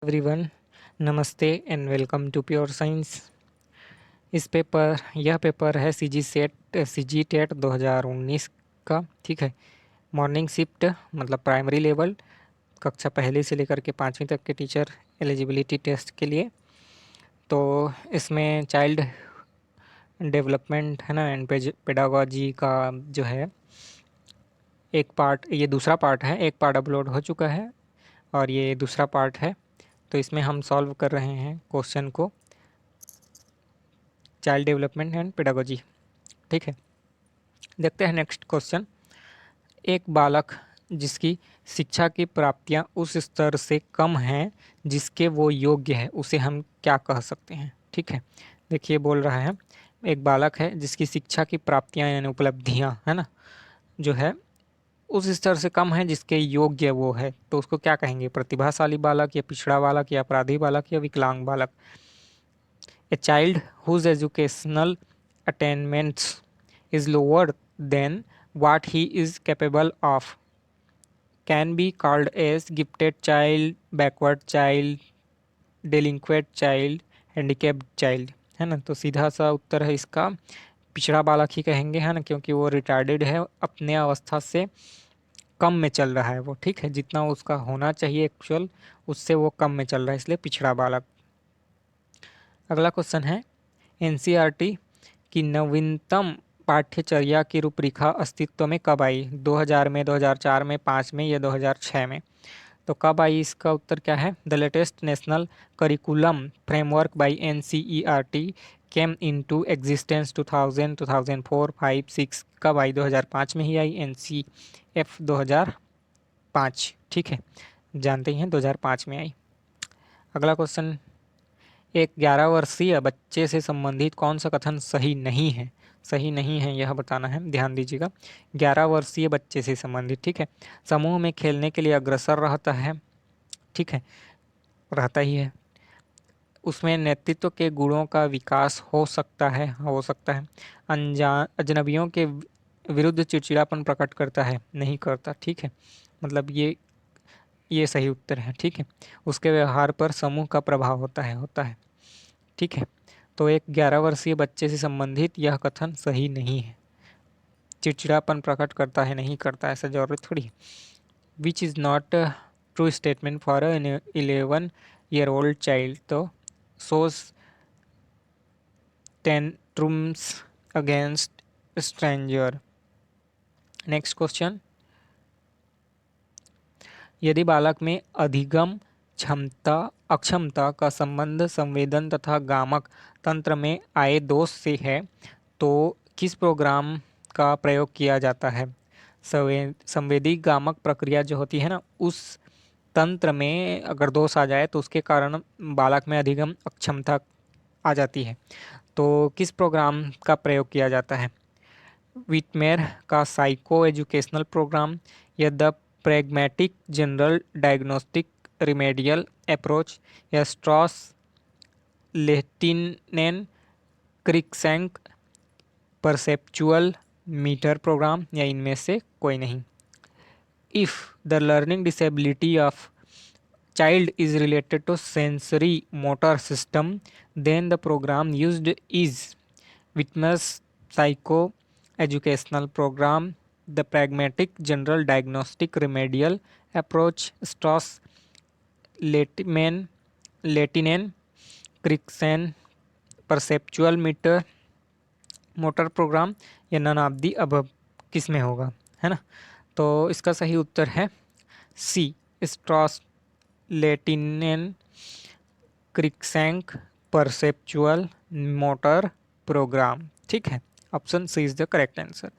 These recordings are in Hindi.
Everyone, namaste and welcome to pure science. यह पेपर है सी जी टेट 2019 का। ठीक है, मॉर्निंग शिफ्ट मतलब प्राइमरी लेवल, कक्षा पहली से लेकर के पाँचवीं तक के टीचर एलिजिबिलिटी टेस्ट के लिए। तो इसमें चाइल्ड डेवलपमेंट है ना एंड पेडागोजी का जो है एक पार्ट, ये दूसरा पार्ट है। एक पार्ट अपलोड हो चुका है और ये दूसरा पार्ट है। तो इसमें हम सॉल्व कर रहे हैं क्वेश्चन को, चाइल्ड डेवलपमेंट एंड पेडागोजी। ठीक है, देखते हैं नेक्स्ट क्वेश्चन। एक बालक जिसकी शिक्षा की प्राप्तियां उस स्तर से कम हैं जिसके वो योग्य है, उसे हम क्या कह सकते हैं। ठीक है, देखिए बोल रहा है एक बालक है जिसकी शिक्षा की प्राप्तियां यानी उपलब्धियां है ना जो है उस स्तर से कम है जिसके योग्य वो है, तो उसको क्या कहेंगे? प्रतिभाशाली बालक या पिछड़ा बालक या अपराधी बालक या विकलांग बालक। A child whose educational attainments is lower than what he is capable of can be called as gifted child, backward child, delinquent child, handicapped child। है ना, तो सीधा सा उत्तर है इसका पिछड़ा बालक ही कहेंगे, है ना, क्योंकि वो रिटार्डेड है, अपने अवस्था से कम में चल रहा है वो। ठीक है, जितना उसका होना चाहिए एक्चुअल उससे वो कम में चल रहा है, इसलिए पिछड़ा बालक। अगला क्वेश्चन है एनसीईआरटी की नवीनतम पाठ्यचर्या की रूपरेखा अस्तित्व में कब आई? 2000 में, 2004 में, 5 में या 2006 में? तो कब आई, इसका उत्तर क्या है? The latest national curriculum framework bye NCERT came into existence 2000, 2004, 5, 6। कब आई? 2005 में ही आई एनसीएफ 2005। ठीक है, जानते हैं 2005 में आई। अगला क्वेश्चन, एक 11 वर्षीय बच्चे से संबंधित कौन सा कथन सही नहीं है? सही नहीं है यह बताना है, ध्यान दीजिएगा। 11 वर्षीय बच्चे से संबंधित। ठीक है, समूह में खेलने के लिए अग्रसर रहता है। ठीक है, रहता ही है। उसमें नेतृत्व के गुणों का विकास हो सकता है, हो सकता है। अजनबियों के विरुद्ध चिड़चिड़ापन प्रकट करता है, नहीं करता। ठीक है, मतलब ये सही उत्तर है। ठीक है, उसके व्यवहार पर समूह का प्रभाव होता है, होता है। ठीक है, तो एक 11 वर्षीय बच्चे से संबंधित यह कथन सही नहीं है। चिड़चिड़ापन प्रकट करता है, नहीं करता, ऐसा जरूरत थोड़ी है। Which is not true statement for 11-year-old child. तो shows tantrums against stranger. Next question, यदि बालक में अधिगम क्षमता अक्षमता का संबंध संवेदन तथा गामक तंत्र में आए दोष से है तो किस प्रोग्राम का प्रयोग किया जाता है? संवेदी गामक प्रक्रिया जो होती है ना, उस तंत्र में अगर दोष आ जाए तो उसके कारण बालक में अधिगम अक्षमता आ जाती है, तो किस प्रोग्राम का प्रयोग किया जाता है? विटमेर का साइको एजुकेशनल प्रोग्राम या the pragmatic general diagnostic remedial approach या straws Lehtinen Cruickshank perceptual metre programme या इनमें से कोई नहीं। If the learning disability of child is related to sensory motor system, then the program used is Whitmer's psycho educational program, the pragmatic general diagnostic remedial approach, Strauss Latinen Crickson perceptual motor program या नन ऑफ दी अब किस में होगा, है ना? तो इसका सही उत्तर है C, Strauss Lehtinen Cruickshank perceptual motor program. ठीक है, option C is the correct answer.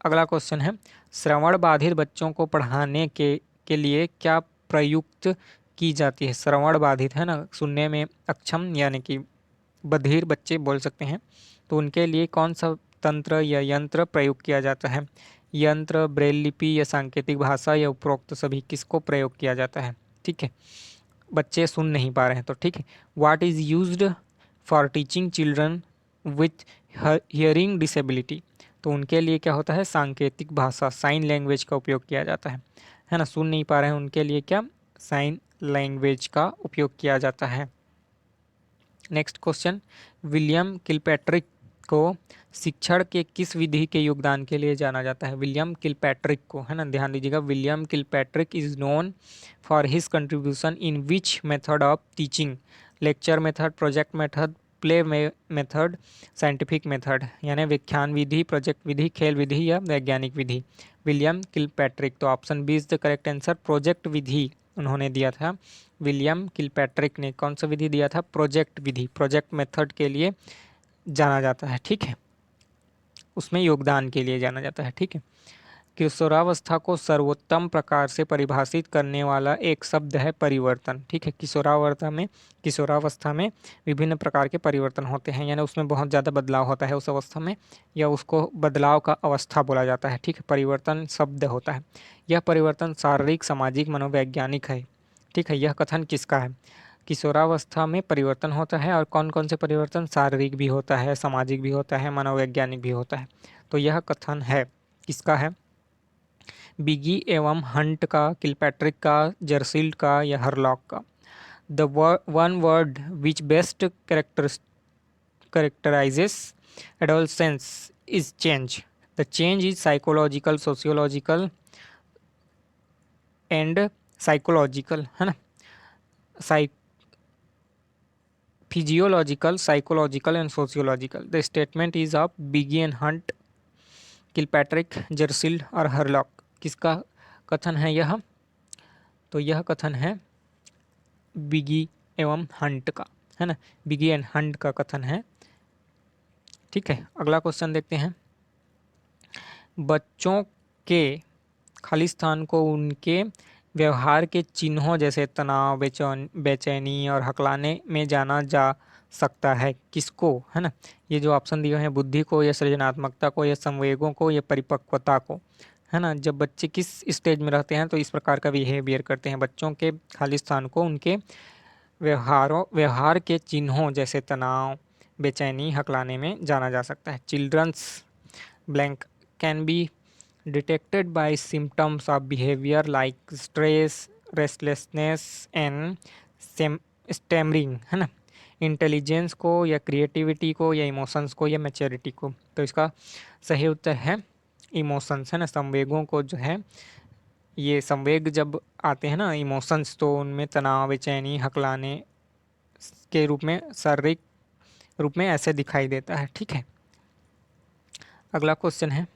अगला क्वेश्चन है, श्रवण बाधित बच्चों को पढ़ाने के लिए क्या प्रयुक्त की जाती है? श्रवण बाधित है ना, सुनने में अक्षम यानी कि बधिर बच्चे बोल सकते हैं, तो उनके लिए कौन सा तंत्र या यंत्र प्रयोग किया जाता है? यंत्र, ब्रेल लिपि या सांकेतिक भाषा या उपरोक्त सभी, किसको प्रयोग किया जाता है? ठीक है, बच्चे सुन नहीं पा रहे हैं तो ठीक है। What is used for teaching children with hearing disability, तो उनके लिए क्या होता है? सांकेतिक भाषा, साइन लैंग्वेज का उपयोग किया जाता है ना। सुन नहीं पा रहे हैं उनके लिए क्या? साइन लैंग्वेज का उपयोग किया जाता है। नेक्स्ट क्वेश्चन, विलियम किलपैट्रिक को शिक्षण के किस विधि के योगदान के लिए जाना जाता है? विलियम किलपैट्रिक को, है ना, ध्यान दीजिएगा, William Kilpatrick is known for his contribution in which method of teaching? Lecture method, project method, play method, scientific method, यानी व्याख्यान विधि, प्रोजेक्ट विधि, खेल विधि या वैज्ञानिक विधि। विलियम किलपैट्रिक, तो option B is the correct answer, project विधि उन्होंने दिया था। विलियम किलपैट्रिक ने कौन सा विधि दिया था? प्रोजेक्ट विधि, प्रोजेक्ट मेथड के लिए जाना जाता है, ठीक है, उसमें योगदान के लिए जाना जाता है, ठीक है। किशोरावस्था को सर्वोत्तम प्रकार से परिभाषित करने वाला एक शब्द है परिवर्तन, ठीक है। किशोरावस्था में विभिन्न प्रकार के परिवर्तन होते हैं, यानी उसमें बहुत ज़्यादा बदलाव होता है उस अवस्था में, या उसको बदलाव का अवस्था बोला जाता है, ठीक है, परिवर्तन शब्द होता है। यह परिवर्तन शारीरिक, सामाजिक, मनोवैज्ञानिक है, ठीक है। यह कथन किसका है? किशोरावस्था में परिवर्तन होता है, और कौन कौन से परिवर्तन? शारीरिक भी होता है, सामाजिक भी होता है, मनोवैज्ञानिक भी होता है। तो यह कथन है किसका है? बिगी एवं हंट का, किलपैट्रिक का, जर्सील्ड का या हरलॉक का? The one word which best characterizes adolescence is change. The change is psychological, sociological and psychological, है ना, physiological, psychological and sociological. The statement is of Biggie and Hunt, Kilpatrick, Jersild और हरलॉक। किसका कथन है यह? तो यह कथन है बिगी एवं हंट का, है ना, बिगी एंड हंट का कथन है, ठीक है। अगला क्वेश्चन देखते हैं। बच्चों के खाली स्थान को उनके व्यवहार के चिन्हों जैसे तनाव, बेचैनी और हकलाने में जाना जा सकता है। किसको? है ना, ये जो ऑप्शन दिए हैं, बुद्धि को या सृजनात्मकता को या संवेगों को या परिपक्वता को, है ना। जब बच्चे किस स्टेज में रहते हैं तो इस प्रकार का बिहेवियर करते हैं। बच्चों के खाली स्थान को उनके व्यवहार के चिन्हों जैसे तनाव, बेचैनी, हकलाने में जाना जा सकता है। Children's blank can be detected by symptoms of behaviour like stress, restlessness and stammering, है ना। इंटेलिजेंस को या क्रिएटिविटी को या इमोशंस को या मैच्योरिटी को? तो इसका सही उत्तर है इमोशंस, है ना। संवेगों को जो है, ये संवेग जब आते हैं ना, इमोशंस, तो उनमें तनाव, बेचैनी, हकलाने के रूप में, शारीरिक रूप में ऐसे दिखाई देता है, ठीक है। अगला क्वेश्चन है,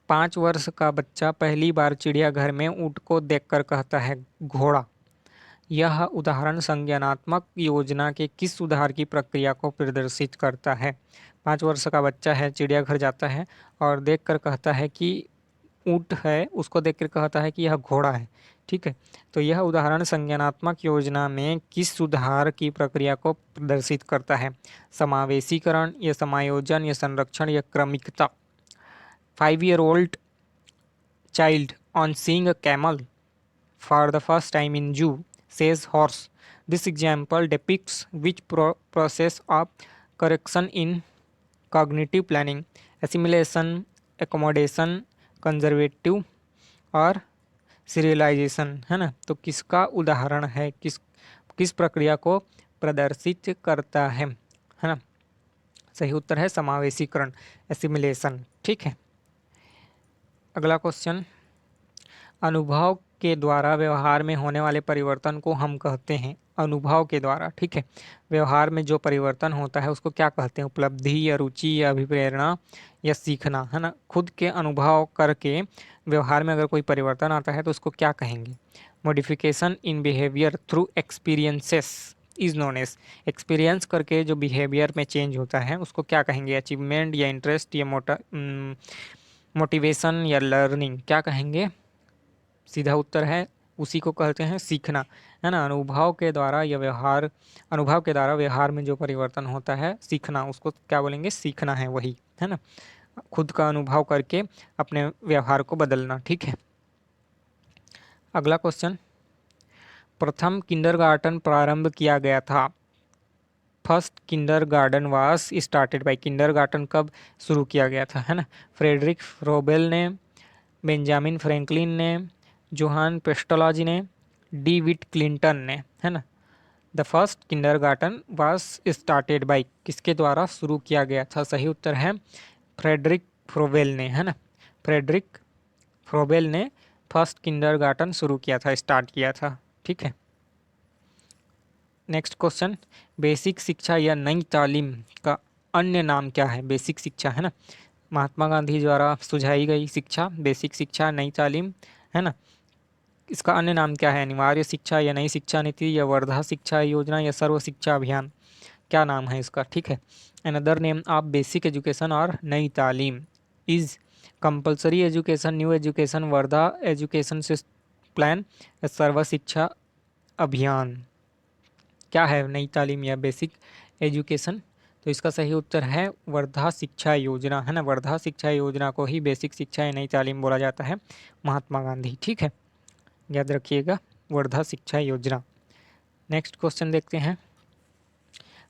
5 वर्ष का बच्चा पहली बार चिड़ियाघर में ऊँट को देखकर कहता है घोड़ा। यह उदाहरण संज्ञानात्मक योजना के किस सुधार की प्रक्रिया को प्रदर्शित करता है? 5 वर्ष का बच्चा है, चिड़ियाघर जाता है और देखकर कहता है कि ऊँट है, उसको देखकर कहता है कि यह घोड़ा है, ठीक है। तो यह उदाहरण संज्ञानात्मक योजना में किस सुधार की प्रक्रिया को प्रदर्शित करता है? समावेशीकरण या समायोजन या संरक्षण या क्रमिकता? 5-year-old child on seeing a camel for the first time in zoo says horse. This example depicts which process of correction in cognitive planning? assimilation, accommodation, conservative और सीरियलाइजेशन, है ना। तो किसका उदाहरण है, किस प्रक्रिया को प्रदर्शित करता है ना। सही उत्तर है समावेशीकरण, एसिमिलेशन, ठीक है। अगला क्वेश्चन, अनुभव के द्वारा व्यवहार में होने वाले परिवर्तन को हम कहते हैं, अनुभव के द्वारा, ठीक है, व्यवहार में जो परिवर्तन होता है उसको क्या कहते हैं? उपलब्धि या रुचि या अभिप्रेरणा या सीखना, है ना। खुद के अनुभव करके व्यवहार में अगर कोई परिवर्तन आता है तो उसको क्या कहेंगे? Modification in behaviour through experiences is known as. Experience करके जो बिहेवियर में चेंज होता है उसको क्या कहेंगे? अचीवमेंट या इंटरेस्ट या मोटिवेशन या लर्निंग, क्या कहेंगे? सीधा उत्तर है, उसी को कहते हैं सीखना, है ना। अनुभव के द्वारा व्यवहार में जो परिवर्तन होता है, सीखना, उसको क्या बोलेंगे? सीखना है वही, है ना। खुद का अनुभव करके अपने व्यवहार को बदलना, ठीक है। अगला क्वेश्चन, प्रथम किंडरगार्टन प्रारंभ किया गया था। First kindergarten was started by. Kindergarten कब शुरू किया गया था, है ना। फ्रेडरिक फ्रोबेल ने, बेंजामिन फ्रैंकलिन ने, जोहान पेस्टोलॉजी ने, डेविड क्लिंटन ने, है ना। The first kindergarten was started by, किसके द्वारा शुरू किया गया था? सही उत्तर है फ्रेडरिक फ्रोबेल ने, है ना। फ्रेडरिक फ्रोबेल ने फर्स्ट किंडरगार्टन शुरू किया था, स्टार्ट किया था। ठीक है। नेक्स्ट क्वेश्चन, बेसिक शिक्षा या नई तालीम का अन्य नाम क्या है? बेसिक शिक्षा, है ना, महात्मा गांधी द्वारा सुझाई गई शिक्षा, बेसिक शिक्षा, नई तालीम, है ना। इसका अन्य नाम क्या है? अनिवार्य शिक्षा या नई शिक्षा नीति या वर्धा शिक्षा योजना या सर्व शिक्षा अभियान, क्या नाम है इसका? ठीक है। Another name of basic education और Nai Talim is compulsory education, new education, Wardha education plan, Sarva Shiksha Abhiyan. क्या है नई तालीम या बेसिक एजुकेशन? तो इसका सही उत्तर है वर्धा शिक्षा योजना, है ना। वर्धा शिक्षा योजना को ही बेसिक शिक्षा या नई तालीम बोला जाता है, महात्मा गांधी। ठीक है, याद रखिएगा, वर्धा शिक्षा योजना। नेक्स्ट क्वेश्चन देखते हैं,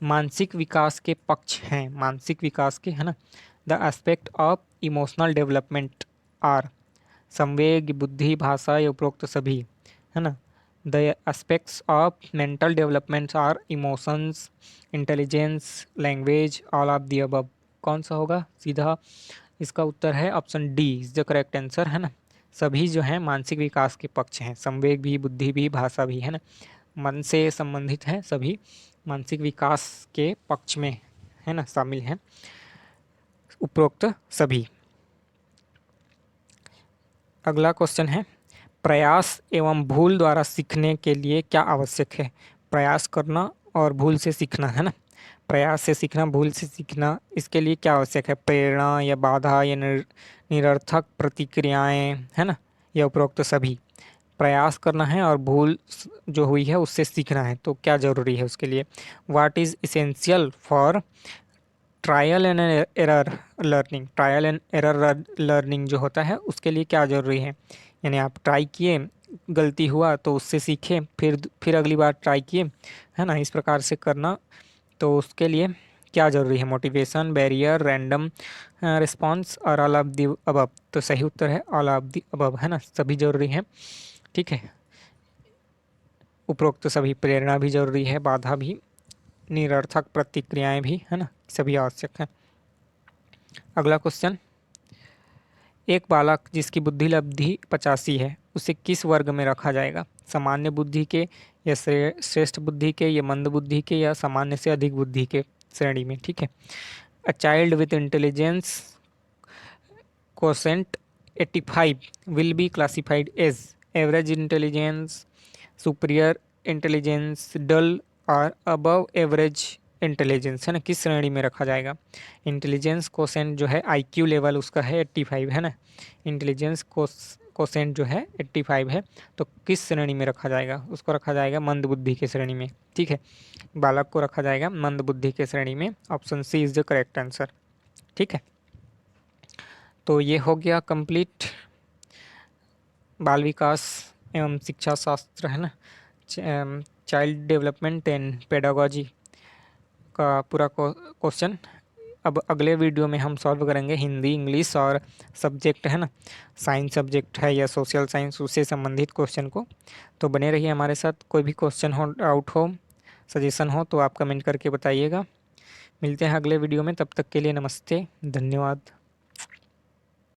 मानसिक विकास के पक्ष हैं, मानसिक विकास के, है ना। The aspect of emotional development are, संवेग, बुद्धि, भाषा या उपरोक्त सभी, है ना। The aspects of mental development are emotions, intelligence, language, all of the above. कौन सा होगा सीधा? इसका उत्तर है option D is the correct answer, है ना। सभी जो है मानसिक विकास के पक्ष हैं, संवेग भी, बुद्धि भी, भाषा भी, है ना। मन से संबंधित है, सभी मानसिक विकास के पक्ष में, है ना, शामिल हैं उपरोक्त सभी। अगला क्वेश्चन है, प्रयास एवं भूल द्वारा सीखने के लिए क्या आवश्यक है? प्रयास करना और भूल से सीखना, है ना। प्रयास से सीखना, भूल से सीखना, इसके लिए क्या आवश्यक है? प्रेरणा या बाधा या निरर्थक प्रतिक्रियाएं, है ना, या उपरोक्त सभी। प्रयास करना है और भूल जो हुई है उससे सीखना है, तो क्या जरूरी है उसके लिए? What is essential for trial and error learning? Trial and error learning जो होता है उसके लिए क्या ज़रूरी है? यानी आप ट्राई किए, गलती हुआ तो उससे सीखे, फिर अगली बार ट्राई किए, है ना, इस प्रकार से करना। तो उसके लिए क्या ज़रूरी है? मोटिवेशन, बैरियर, रैंडम रिस्पॉन्स और ऑल ऑफ द अबव। तो सही उत्तर है ऑल ऑफ द अबव, है ना, सभी जरूरी हैं। ठीक है, उपरोक्त सभी, प्रेरणा भी जरूरी है, बाधा भी, निरर्थक प्रतिक्रियाएं भी, है ना, सभी आवश्यक है। अगला क्वेश्चन, एक बालक जिसकी बुद्धि लब्धि 85 है उसे किस वर्ग में रखा जाएगा? सामान्य बुद्धि के या श्रेष्ठ बुद्धि के या मंद बुद्धि के या सामान्य से अधिक बुद्धि के श्रेणी में? ठीक है। A child with intelligence quotient 85 will be classified as average intelligence, superior intelligence, dull और above average इंटेलिजेंस, है ना, किस श्रेणी में रखा जाएगा? इंटेलिजेंस कोसेंट जो है आईक्यू लेवल उसका है 85, है ना। इंटेलिजेंस कोसेंट जो है 85 है, तो किस श्रेणी में रखा जाएगा? उसको रखा जाएगा मंद बुद्धि के श्रेणी में। ठीक है, बालक को रखा जाएगा मंद बुद्धि के श्रेणी में, option C is the correct answer. ठीक है, तो ये हो गया कंप्लीट बाल विकास एवं शिक्षा शास्त्र, है ना, चाइल्ड डेवलपमेंट एंड पेडागोजी का पूरा क्वेश्चन। अब अगले वीडियो में हम सॉल्व करेंगे हिंदी, इंग्लिश और सब्जेक्ट, है ना, साइंस सब्जेक्ट है या सोशल साइंस, उससे संबंधित क्वेश्चन को। तो बने रहिए हमारे साथ। कोई भी क्वेश्चन हो, डाउट हो, सजेशन हो तो आप कमेंट करके बताइएगा। मिलते हैं अगले वीडियो में, तब तक के लिए नमस्ते, धन्यवाद।